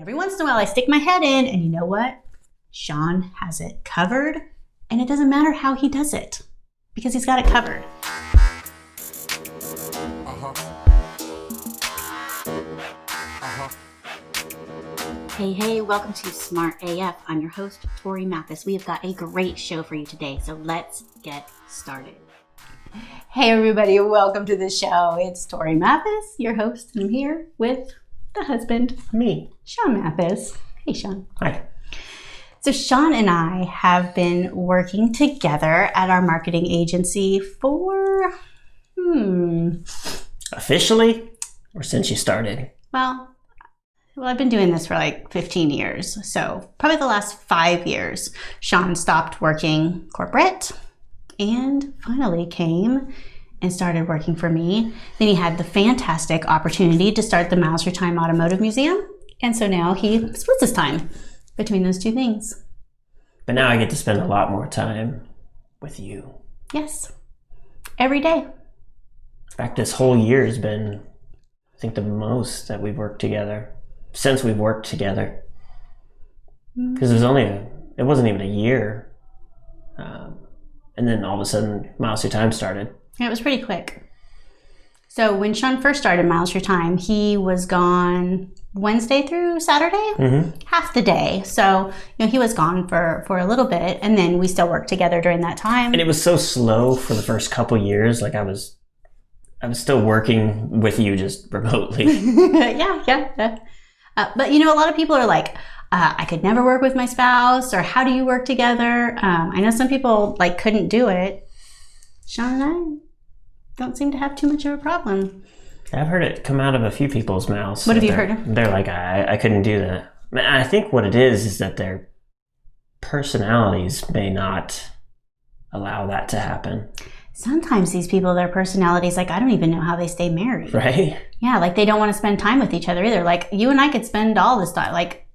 every once in a while I stick my head in, and you know what? Sean has it covered, and it doesn't matter how he does it because he's got it covered. Hey, welcome to Smart AF. I'm your host, Torie Mathis. We have got a great show for you today, so let's get started. Hey everybody, welcome to the show. It's Torie Mathis, your host, and I'm here with the husband, me, Sean Mathis. Hey Sean. Hi. So Sean and I have been working together at our marketing agency for, Officially, or since you started? Well, I've been doing this for like 15 years. So probably the last 5 years, Sean stopped working corporate and finally came and started working for me. Then he had the fantastic opportunity to start the Miles Through Time Automotive Museum. And so now he splits his time between those two things. But now I get to spend a lot more time with you. Yes. Every day. In fact, this whole year has been, I think, the most that we've worked together. Since we've worked together. Because it wasn't even a year. And then all of a sudden, Miles Through Time started. Yeah, it was pretty quick. So when Sean first started Miles Through Time, he was gone Wednesday through Saturday, half the day. So, he was gone for a little bit, and then we still worked together during that time. And it was so slow for the first couple years. Like I was still working with you just remotely. Yeah. But a lot of people are like, I could never work with my spouse, or how do you work together? I know some people couldn't do it. Sean and I don't seem to have too much of a problem. I've heard it come out of a few people's mouths. What have you heard? They're like, I couldn't do that. I think what it is that their personalities may not allow that to happen. Sometimes these people, their personalities, I don't even know how they stay married. Right? Yeah, they don't want to spend time with each other either. You and I could spend all this time.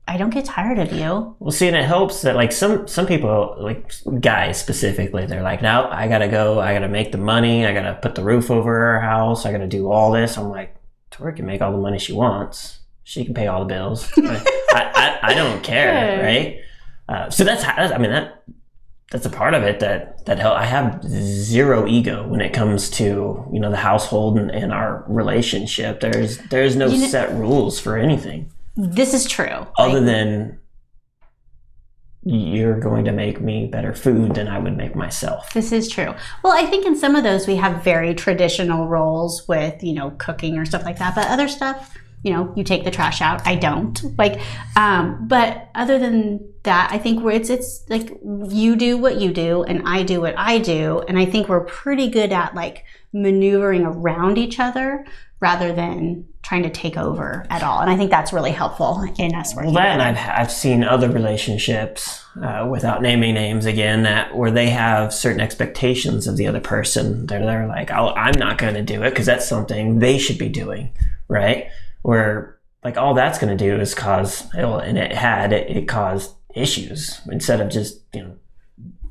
I don't get tired of you. Well, see, and it helps that some people, guys specifically, they're like, no, I gotta go. I gotta make the money. I gotta put the roof over our house. I gotta do all this. I'm like, Tori can make all the money she wants. She can pay all the bills. I don't care, right? So that's a part of it that help. I have zero ego when it comes to the household and our relationship. There's no set rules for anything. This is true. Other than you're going to make me better food than I would make myself. This is true. Well, I think in some of those we have very traditional roles with, cooking or stuff like that. But other stuff, you take the trash out. I don't. But other than that, I think it's you do what you do and I do what I do. And I think we're pretty good at maneuvering around each other rather than trying to take over at all. And I think that's really helpful in us working together. And I've seen other relationships, without naming names again, where they have certain expectations of the other person. They're like, I'm not going to do it because that's something they should be doing, right? Where all that's going to do is cause, and it caused issues instead of just,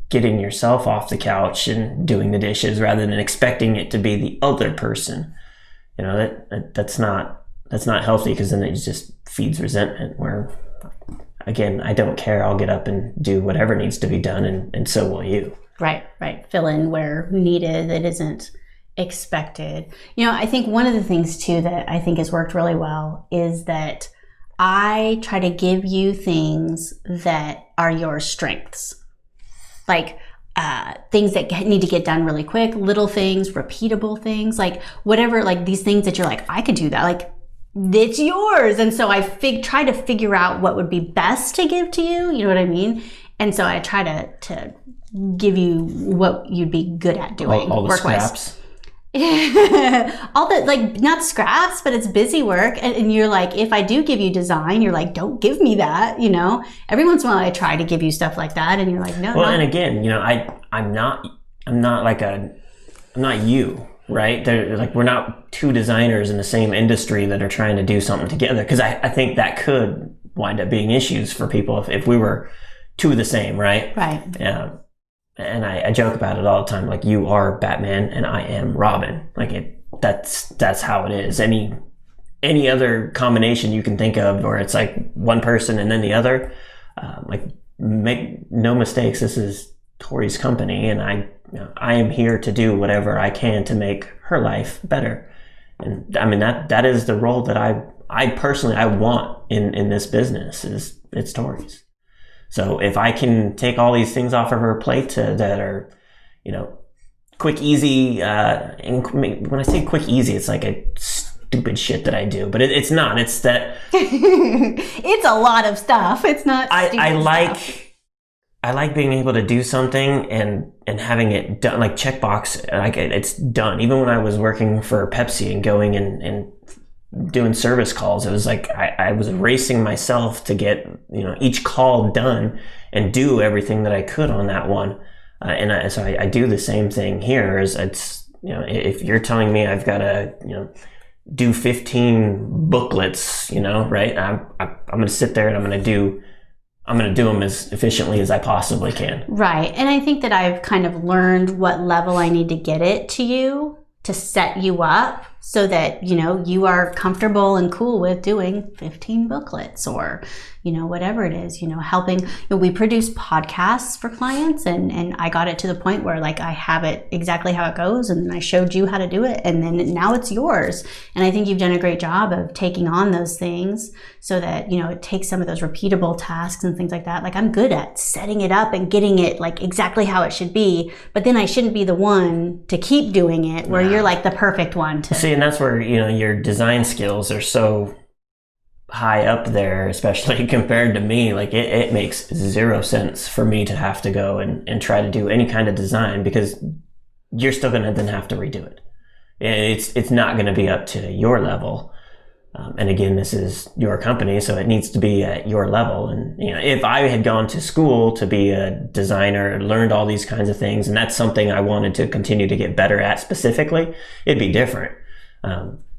getting yourself off the couch and doing the dishes rather than expecting it to be the other person. That's not healthy because then it just feeds resentment where, again, I don't care. I'll get up and do whatever needs to be done and so will you. Right. Fill in where needed. It isn't expected. I think one of the things too that I think has worked really well is that I try to give you things that are your strengths. Things that need to get done really quick, little things, repeatable things, whatever, these things that you're I could do that, it's yours. And so I try to figure out what would be best to give to you. You know what I mean? And so I try to give you what you'd be good at doing. All the scraps. All the, not scraps, but it's busy work. And you're if I do give you design, you're don't give me that, Every once in a while I try to give you stuff like that and you're no. Well, and again, I'm not you, right? They're we're not two designers in the same industry that are trying to do something together. Because I think that could wind up being issues for people if we were two of the same, right? Right. Yeah. And I joke about it all the time. You are Batman and I am Robin. That's how it is. any other combination you can think of, where it's like one person and then the other. Like, make no mistakes, this is Torie's company, and I am here to do whatever I can to make her life better. And I mean, that is the role that I personally I want in this business. It's Torie's. So if I can take all these things off of her plate that are, quick, easy, and when I say quick, easy, it's like a stupid shit that I do, but it's not. It's that it's a lot of stuff. It's not. I like being able to do something and having it done, like checkbox, like it's done. Even when I was working for Pepsi and going and doing service calls, it was like I was racing myself to get each call done and do everything that I could on that one. So I do the same thing here. If you're telling me I've got to do 15 booklets, right? I'm going to sit there and I'm going to do them as efficiently as I possibly can. Right. And I think that I've kind of learned what level I need to get it to you to set you up so that, you are comfortable and cool with doing 15 booklets or, whatever it is, helping. We produce podcasts for clients, and I got it to the point where like I have it exactly how it goes, and I showed you how to do it, and then now it's yours. And I think you've done a great job of taking on those things so that, it takes some of those repeatable tasks and things like that. Like, I'm good at setting it up and getting it like exactly how it should be, but then I shouldn't be the one to keep doing it where you're like the perfect one to see. And that's where, your design skills are so high up there, especially compared to me. Like, it makes zero sense for me to have to go and try to do any kind of design, because you're still going to then have to redo it. It's not going to be up to your level. And again, this is your company, so it needs to be at your level. And if I had gone to school to be a designer, learned all these kinds of things, and that's something I wanted to continue to get better at specifically, it'd be different.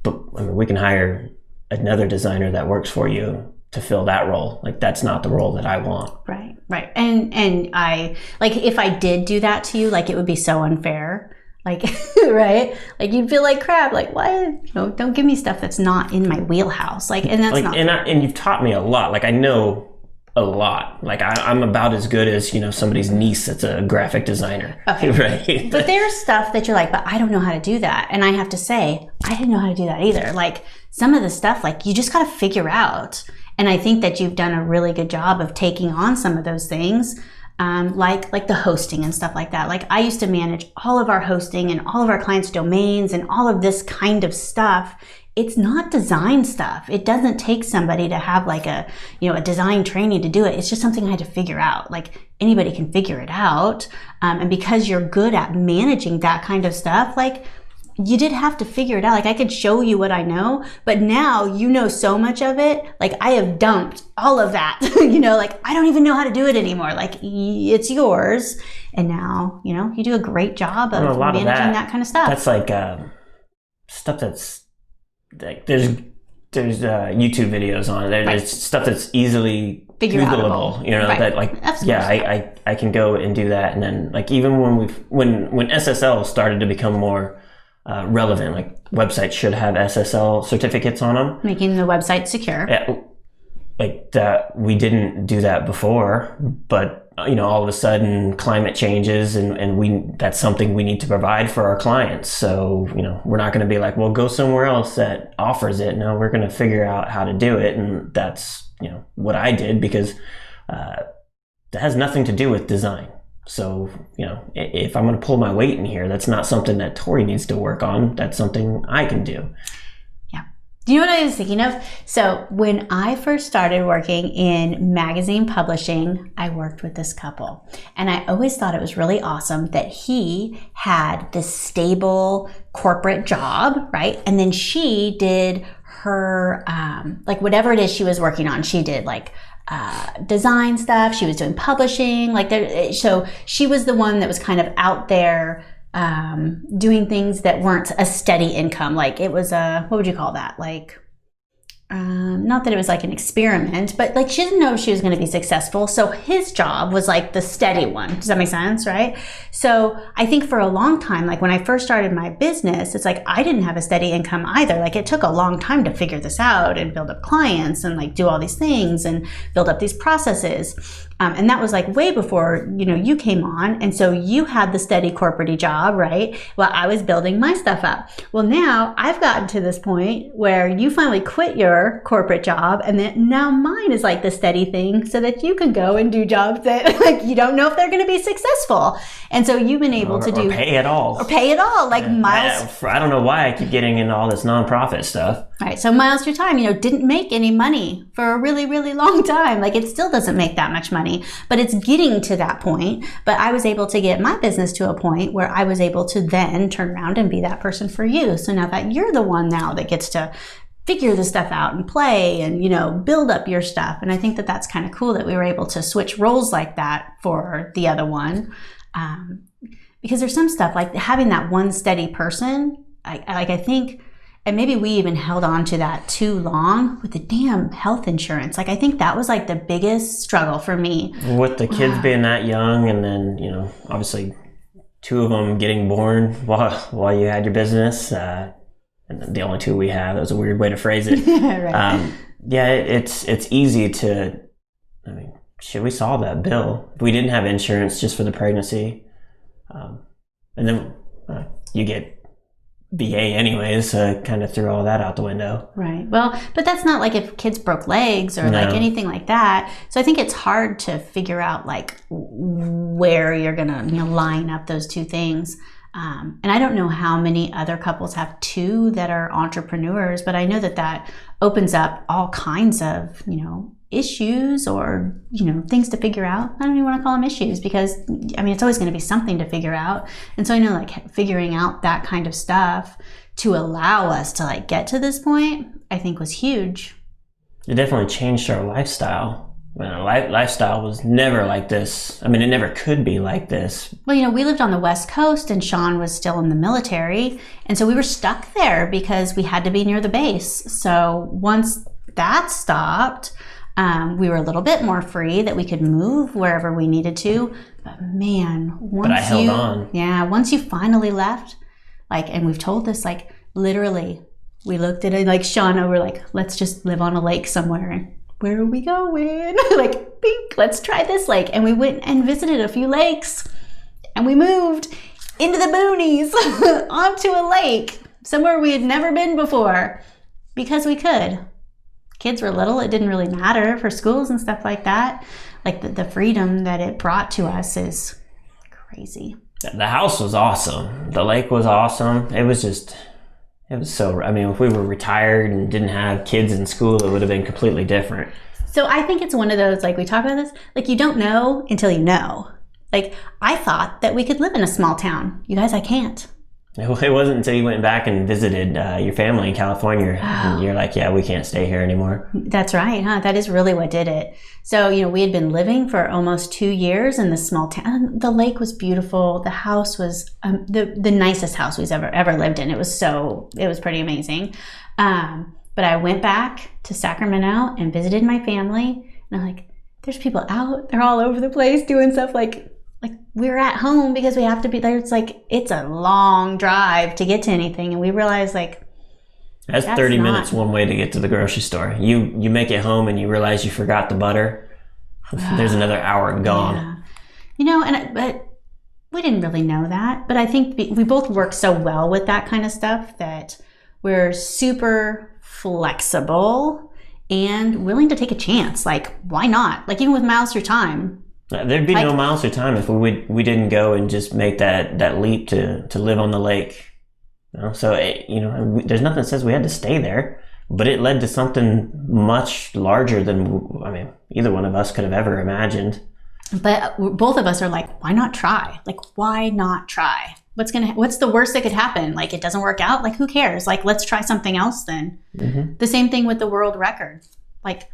But I mean, we can hire another designer that works for you to fill that role. Like, that's not the role that I want. Right. And I, like, if I did do that to you, like, it would be so unfair. Like, right? Like, you'd feel like crap. Like, why? Don't give me stuff that's not in my wheelhouse. Like, and that's like, not. And you've taught me a lot. Like, I know a lot. Like, I'm about as good as somebody's niece that's a graphic designer. Okay. Right. But there's stuff that you're like, but I don't know how to do that. And I have to say, I didn't know how to do that either. Like, some of the stuff, like, you just got to figure out. And I think that you've done a really good job of taking on some of those things. Like the hosting and stuff like that. Like, I used to manage all of our hosting and all of our clients' domains and all of this kind of stuff. It's not design stuff. It doesn't take somebody to have like a design training to do it. It's just something I had to figure out. Like, anybody can figure it out. And because you're good at managing that kind of stuff, like, you did have to figure it out. Like, I could show you what I know, but now you know so much of it. Like, I have dumped all of that, like, I don't even know how to do it anymore. Like, it's yours. And now, you do a great job of managing that kind of stuff. That's like stuff that's like, there's YouTube videos on it. There's stuff that's easily Googleable, that like, absolutely. I can go and do that. And then, like, even when SSL started to become more relevant, like, websites should have SSL certificates on them, making the website secure. Yeah, like that. We didn't do that before, but all of a sudden climate changes, and that's something we need to provide for our clients. So we're not going to be like, well, go somewhere else that offers it. No, we're going to figure out how to do it, and that's what I did, because that has nothing to do with design. So, if I'm going to pull my weight in here, that's not something that Torie needs to work on. That's something I can do. Yeah. Do you know what I was thinking of? So, when I first started working in magazine publishing, I worked with this couple. And I always thought it was really awesome that he had this stable corporate job, right? And then she did her, like, whatever it is she was working on, she did like design stuff. She was doing publishing, so she was the one that was kind of out there doing things that weren't a steady income. Like, it was what would you call that? Like, not that it was like an experiment, but like she didn't know if she was going to be successful. So his job was like the steady one. Does that make sense? Right. So I think for a long time, like when I first started my business, it's like I didn't have a steady income either. Like it took a long time to figure this out and build up clients and like do all these things and build up these processes. And that was like way before, you came on. And so you had the steady corporate job, right? Well, I was building my stuff up. Well, now I've gotten to this point where you finally quit your corporate job. And then now mine is like the steady thing so that you can go and do jobs that like you don't know if they're going to be successful. And so you've been able to do. Or pay at all. Like Miles. I don't know why I keep getting into all this nonprofit stuff. Right. So Miles Through Time, didn't make any money for a really, really long time. Like it still doesn't make that much money, but it's getting to that point. But I was able to get my business to a point where I was able to then turn around and be that person for you. So now that you're the one now that gets to figure the stuff out and play and, build up your stuff. And I think that that's kind of cool that we were able to switch roles like that for the other one. Because there's some stuff like having that one steady person, I think, and maybe we even held on to that too long with the damn health insurance. Like, I think that was like the biggest struggle for me. With the kids being that young and then, obviously 2 of them getting born while you had your business. And the only 2 we have, that was a weird way to phrase it. Right. It's easy to, we saw that bill. We didn't have insurance just for the pregnancy. And then you get VA anyways, kind of threw all that out the window. Right. Well, but that's not like if kids broke legs or like anything like that. So I think it's hard to figure out like where you're going to line up those 2 things. And I don't know how many other couples have 2 that are entrepreneurs, but I know that opens up all kinds of, issues or, things to figure out. I don't even want to call them issues because, it's always going to be something to figure out. And so I know like figuring out that kind of stuff to allow us to like get to this point, I think was huge. It definitely changed our lifestyle. Our lifestyle was never like this. It never could be like this. Well, we lived on the West Coast and Sean was still in the military. And so we were stuck there because we had to be near the base. So once that stopped, we were a little bit more free that we could move wherever we needed to. But man, But I held on. Yeah, once you finally left, like, and we've told this, like, literally, we looked at it like Sean, we're like, let's just live on a lake somewhere. Where are we going? Like, pink, let's try this lake. And we went and visited a few lakes and we moved into the boonies onto a lake somewhere we had never been before because we could. Kids were little. It didn't really matter for schools and stuff like that. Like the freedom that it brought to us is crazy. The house was awesome. The lake was awesome. It was so, if we were retired and didn't have kids in school, it would have been completely different. So I think it's one of those, like we talk about this, like you don't know until you know. Like I thought that we could live in a small town. You guys, I can't. It wasn't until you went back and visited your family in California. And you're like, yeah, we can't stay here anymore. That's right, huh? That is really what did it. So, we had been living for almost 2 years in this small town. The lake was beautiful. The house was the nicest house we've ever lived in. It was pretty amazing. But I went back to Sacramento and visited my family. And I'm like, there's people out. They're all over the place doing stuff like we're at home because we have to be there. It's like, it's a long drive to get to anything. And we realized that's 30 minutes one way to get to the grocery store. You make it home and you realize you forgot the butter. There's another hour gone. Yeah. But we didn't really know that. But I think we both work so well with that kind of stuff that we're super flexible and willing to take a chance. Like, why not? Like, even with Miles Through Time. There'd be no Miles Through Time if we didn't go and just make that leap to live on the lake. So there's nothing that says we had to stay there, but it led to something much larger than either one of us could have ever imagined. But both of us are like, why not try? Like, why not try? What's the worst that could happen? Like, it doesn't work out. Like, who cares? Like, let's try something else then. Mm-hmm. The same thing with the world record. Like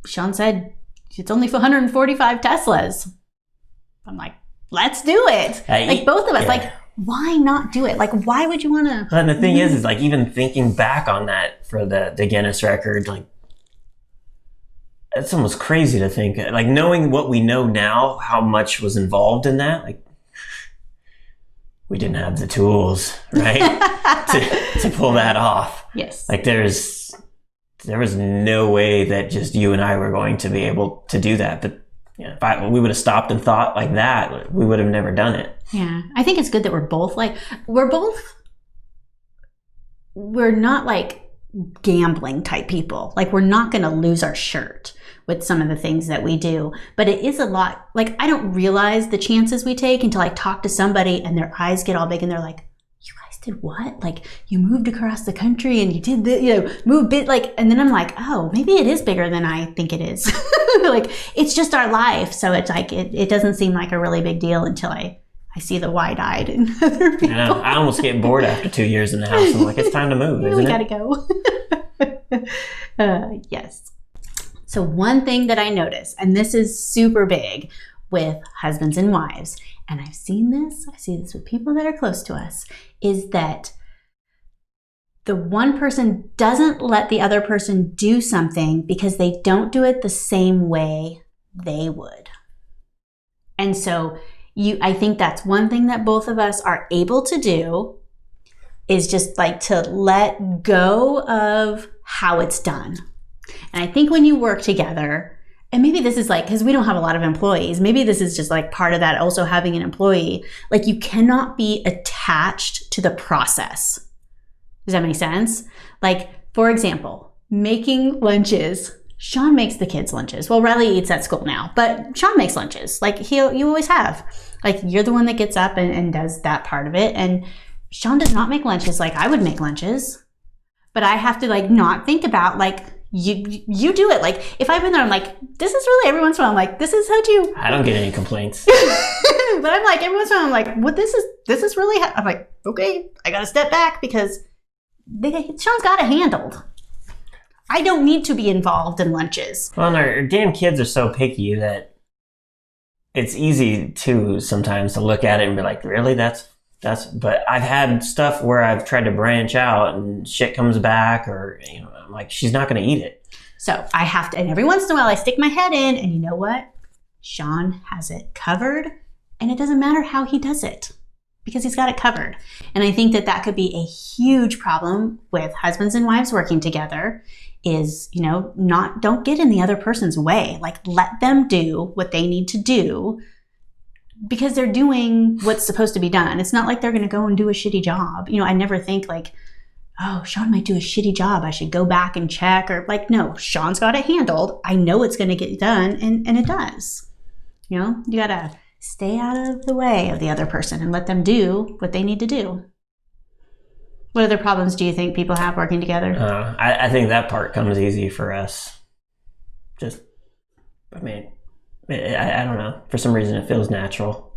Sean said, it's only for 145 Teslas. I'm like, let's do it. Like both of us, like Yeah. why not do it? Like, why would you want to? And the thing is like, even thinking back on that for the Guinness record, like, it's almost crazy to think, like, knowing what we know now, how much was involved in that. Like, we didn't have the tools, right, to pull that off. Yes. Like, there was no way that just you and I were going to be able to do that. But yeah, if we would have stopped and thought like that, we would have never done it. Yeah. I think it's good that we're not like gambling type people. Like, we're not going to lose our shirt with some of the things that we do, but it is a lot. Like, I don't realize the chances we take until I talk to somebody and their eyes get all big and they're like, you guys did what? Like, you moved across the country and you did the, moved bit, like, and then I'm like, oh, maybe it is bigger than I think it is. Like, it's just our life. So it's like, it doesn't seem like a really big deal until I see the wide-eyed in other people. Yeah, I almost get bored after 2 years in the house. I'm like, it's time to move, isn't We it? gotta go. Yes. So one thing that I notice, and this is super big with husbands and wives, and I see this with people that are close to us, is that the one person doesn't let the other person do something because they don't do it the same way they would. And so I think that's one thing that both of us are able to do, is just like to let go of how it's done. And I think when you work together, and maybe this is like, because we don't have a lot of employees, maybe this is just like part of that, also having an employee, like, you cannot be attached to the process. Does that make sense? Like, for example, making lunches. Sean makes the kids' lunches. Well, Riley eats at school now, but Sean makes lunches. Like, you always have. Like, you're the one that gets up and does that part of it. And Sean does not make lunches like I would make lunches. But I have to, like, not think about, like, you do it. Like, if I've been there, I'm like, this is really, every once in a while, I'm like, this is how you. I don't get any complaints. But I'm like, every once in a while, I'm like, what, this is really, I'm like, okay, I got to step back because Sean's got it handled. I don't need to be involved in lunches. Well, and our damn kids are so picky that it's easy to sometimes to look at it and be like, really, that's, but I've had stuff where I've tried to branch out and shit comes back, or, I'm like, she's not going to eat it. So I have to, and every once in a while I stick my head in, and you know what? Sean has it covered, and it doesn't matter how he does it because he's got it covered. And I think that could be a huge problem with husbands and wives working together, is, don't get in the other person's way. Like, let them do what they need to do because they're doing what's supposed to be done. It's not like they're going to go and do a shitty job. I never think like, oh, Sean might do a shitty job, I should go back and check, or like, no, Sean's got it handled. I know it's going to get done, and it does. You got to stay out of the way of the other person and let them do what they need to do. What other problems do you think people have working together? I think that part comes easy for us. I don't know. For some reason, it feels natural.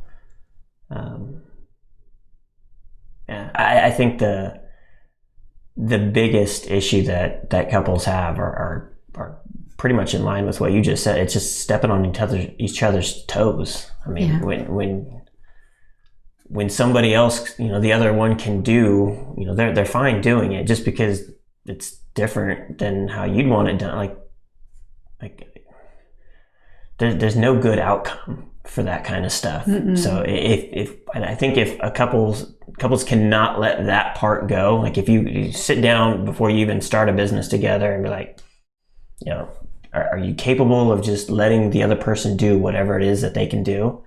I think the biggest issue that couples have are pretty much in line with what you just said. It's just stepping on each other's toes. I mean, yeah. When somebody else, the other one can do, they're fine doing it just because it's different than how you'd want it done. Like there's no good outcome for that kind of stuff. Mm-mm. So I think if couples cannot let that part go, like if you sit down before you even start a business together and be like, are you capable of just letting the other person do whatever it is that they can do?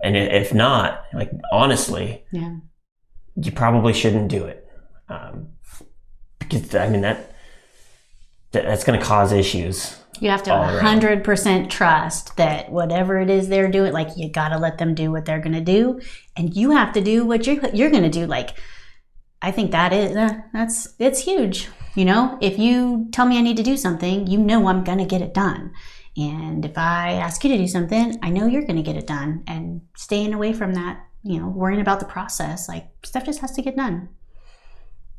And if not, like, honestly, yeah, you probably shouldn't do it. Because that's going to cause issues. You have to 100% trust that whatever it is they're doing, like, you got to let them do what they're going to do, and you have to do what you're going to do. Like, I think that is it's huge. If you tell me I need to do something, I'm going to get it done. And if I ask you to do something, I know you're going to get it done. And staying away from that, worrying about the process, like, stuff just has to get done.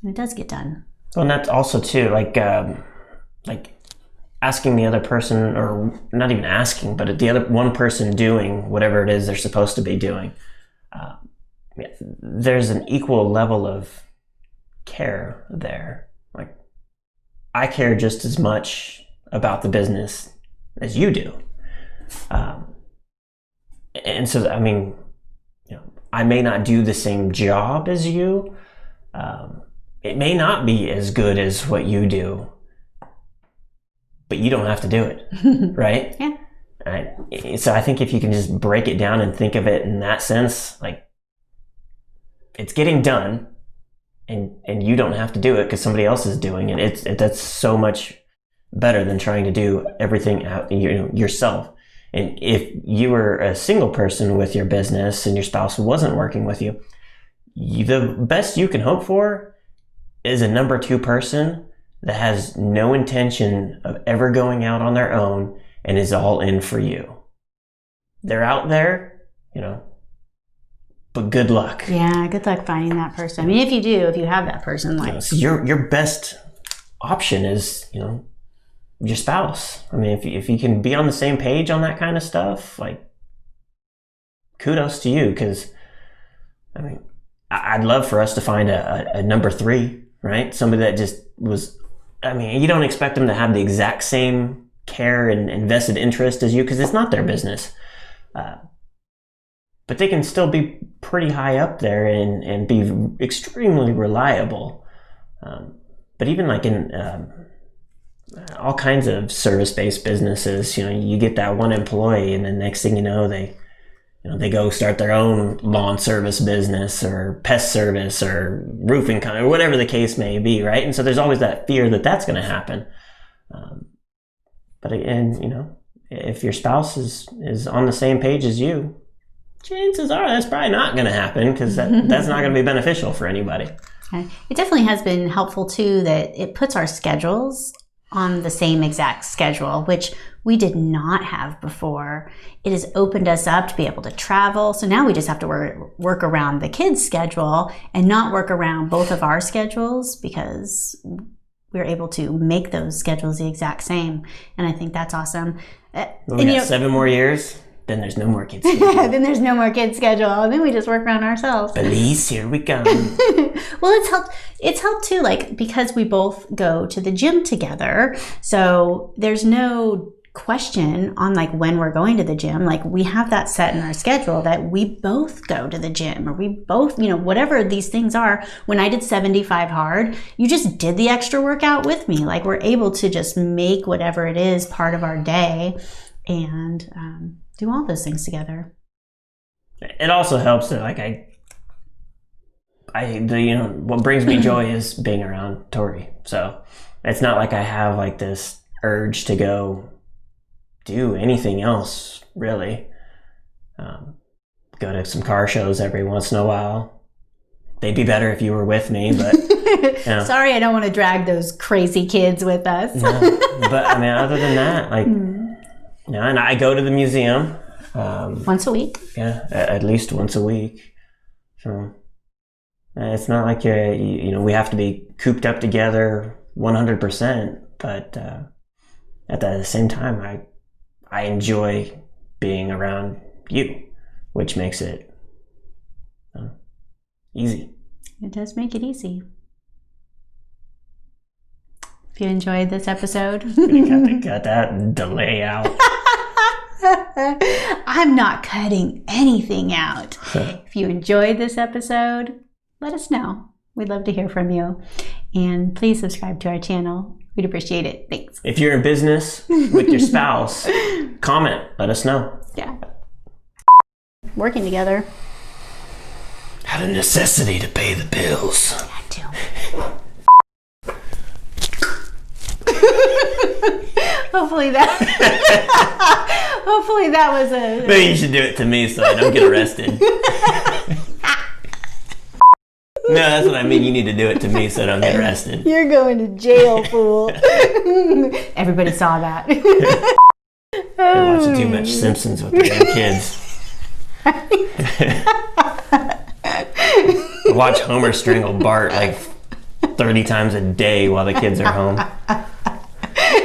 And it does get done. Well, and that's also too, like asking the other person, or not even asking, but the other one person doing whatever it is they're supposed to be doing. there's an equal level of care there. Like, I care just as much about the business as you do. And so, I mean, I may not do the same job as you. It may not be as good as what you do, but you don't have to do it, right? Yeah. So I think if you can just break it down and think of it in that sense, like, it's getting done, and you don't have to do it because somebody else is doing it. That's so much better than trying to do everything out, yourself. And if you were a single person with your business and your spouse wasn't working with you, the best you can hope for is a number 2 person that has no intention of ever going out on their own and is all in for you. They're out there, but good luck. Yeah, good luck finding that person. I mean, if you have that person, like, so your best option is, your spouse. I mean, if you can be on the same page on that kind of stuff, like, kudos to you, because, I mean, I'd love for us to find a number 3, right? Somebody that just was, I mean, you don't expect them to have the exact same care and invested interest as you, because it's not their business. But they can still be pretty high up there and be extremely reliable. But even like in all kinds of service-based businesses, you get that one employee, and then next thing you know, they go start their own lawn service business or pest service or roofing company or whatever the case may be, right? And so there's always that fear that that's going to happen. But again, if your spouse is on the same page as you, chances are that's probably not going to happen, because that's not going to be beneficial for anybody. It definitely has been helpful too that it puts our schedules on the same exact schedule, which we did not have before. It has opened us up to be able to travel. So now we just have to work around the kids' schedule and not work around both of our schedules, because we're able to make those schedules the exact same. And I think that's awesome. We got 7 more years. Then there's no more kids schedule. Then there's no more kids schedule. And then we just work around ourselves. Police, here we come. Well, it's helped too, like, because we both go to the gym together. So there's no question on like when we're going to the gym. Like, we have that set in our schedule that we both go to the gym, or we both, whatever these things are. When I did 75 hard, you just did the extra workout with me. Like, we're able to just make whatever it is part of our day and do all those things together. It also helps that, like, what brings me joy is being around Torie. So it's not like I have like this urge to go do anything else, really. Go to some car shows every once in a while. They'd be better if you were with me, but sorry, I don't want to drag those crazy kids with us. No, but I mean, other than that, like, and I go to the museum once a week. Yeah, at least once a week. So it's not like we have to be cooped up together 100%. But at the same time, I enjoy being around you, which makes it easy. It does make it easy. If you enjoyed this episode, you got to cut that delay out. I'm not cutting anything out. If you enjoyed this episode, let us know. We'd love to hear from you. And please subscribe to our channel. We'd appreciate it. Thanks. If you're in business with your spouse, comment. Let us know. Yeah. Working together. Had a necessity to pay the bills. Had to. Hopefully that was a... Maybe you should do it to me so I don't get arrested. No, that's what I mean. You need to do it to me so I don't get arrested. You're going to jail, fool. Everybody saw that. You're watching too much Simpsons with the damn kids. Watch Homer strangle Bart like 30 times a day while the kids are home.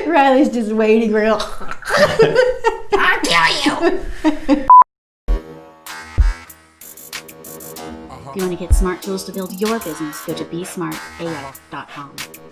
Riley's just waiting real. I'll kill you. If you want to get smart tools to build your business, go to besmartaf.com.